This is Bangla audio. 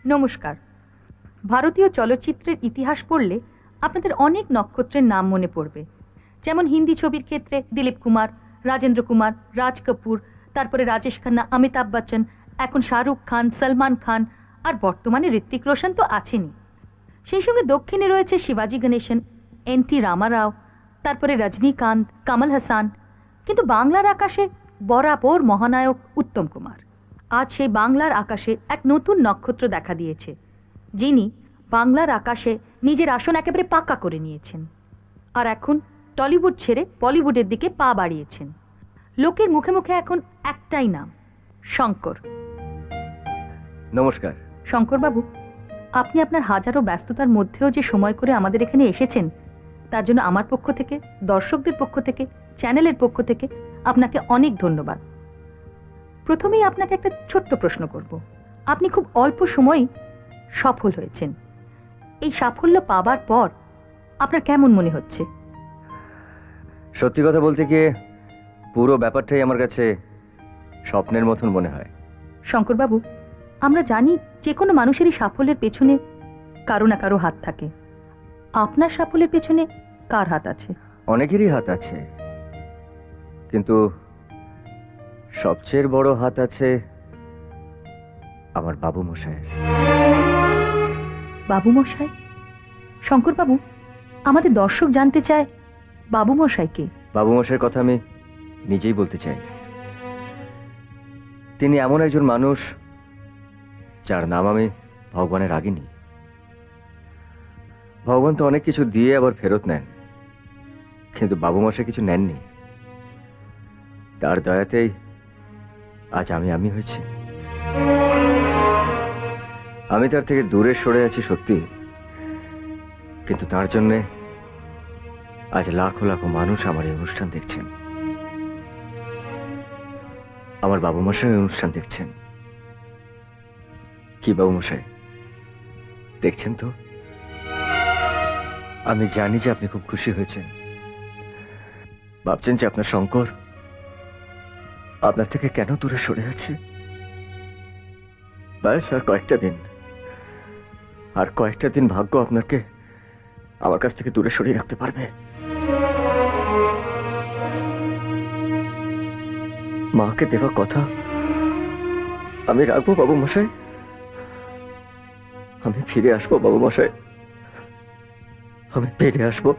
নমস্কার। ভারতীয় চলচ্চিত্রের ইতিহাস পড়লে আপনাদের অনেক নক্ষত্রের নাম মনে পড়বে, যেমন হিন্দি ছবির ক্ষেত্রে দিলীপ কুমার, রাজেন্দ্র কুমার, রাজ কাপুর, তারপরে রাজেশ খান্না, অমিতাভ বচ্চন, এখন শাহরুখ খান, সলমান খান, আর বর্তমানে ঋত্বিক রোশন তো আছেনই। সেই সঙ্গে দক্ষিণে রয়েছে শিবাজি গণেশন, এন.টি. রামারাও, তারপরে রজনীকান্ত, কমল হাসান। কিন্তু বাংলার আকাশে বরাবর মহানায়ক উত্তম কুমার। আজ সেই বাংলার আকাশে এক নতুন নক্ষত্র দেখা দিয়েছে, যিনি বাংলার আকাশে নিজের আসন একেবারে পাকা করে নিয়েছেন, আর এখন টলিউড ছেড়ে বলিউডের দিকে পা বাড়িয়েছেন। লোকের মুখে মুখে এখন একটাই নাম, শঙ্কর। নমস্কার। শঙ্করবাবু, আপনি আপনার হাজারো ব্যস্ততার মধ্যেও যে সময় করে আমাদের এখানে এসেছেন, তার জন্য আমার পক্ষ থেকে, দর্শকদের পক্ষ থেকে, চ্যানেলের পক্ষ থেকে আপনাকে অনেক ধন্যবাদ। প্রথমেই আপনাকে একটা ছোট্ট প্রশ্ন করব। আপনি খুব অল্প সময়ই সফল হয়েছেন। এই সাফল্য পাবার পর আপনার কেমন মনে হচ্ছে? সত্যি কথা বলতে গিয়ে পুরো ব্যাপারটাই আমার কাছে স্বপ্নের মতন মনে হয়। শঙ্করবাবু, আমরা জানি যে কোনো মানুষেরই সাফল্যের পেছনে কারো না কারো হাত থাকে। আপনার সাফল্যের পেছনে কার হাত আছে? অনেকেরই হাত আছে, কিন্তু সবচেয়ে বড় হাত আছে আমার বাবু মশাইয়ের। বাবু মশাই? শঙ্করবাবু, আমাদের দর্শক জানতে চায় বাবু মশাই কে? বাবু মশাইয়ের কথা আমি নিজেই বলতে চাই। তিনি এমন একজন মানুষ যার নাম আমি ভগবানের আগে নিই। ভগবান তো অনেক কিছু দিয়ে আবার ফেরত নেন, কিন্তু বাবু মশাই কিছু নেননি। তার দয়াতেই আজ আমি হয়েছি। আমি তার থেকে দূরে সরে আছি সত্যি, কিন্তু তার জন্য আজ লাখো লাখো মানুষ আমার এই অনুষ্ঠান দেখছেন। আমার বাবু মশাই অনুষ্ঠান দেখছেন। কি বাবু মশাই, দেখছেন তো? আমি জানি যে আপনি খুব খুশি হয়েছেন। ভাবছেন যে আপনার শঙ্কর আপনার থেকে কেন দূরে সরে আছে। ব্যাস আর কয়েকটা দিন ভাগ্য আপনাকে আমার কাছ থেকে দূরে সরিয়ে রাখতে পারবে। মাকে দেওয়া কথা আমি রাখবো বাবু মশাই। আমি ফিরে আসবো বাবু মশাই, আমি ফিরে আসবো।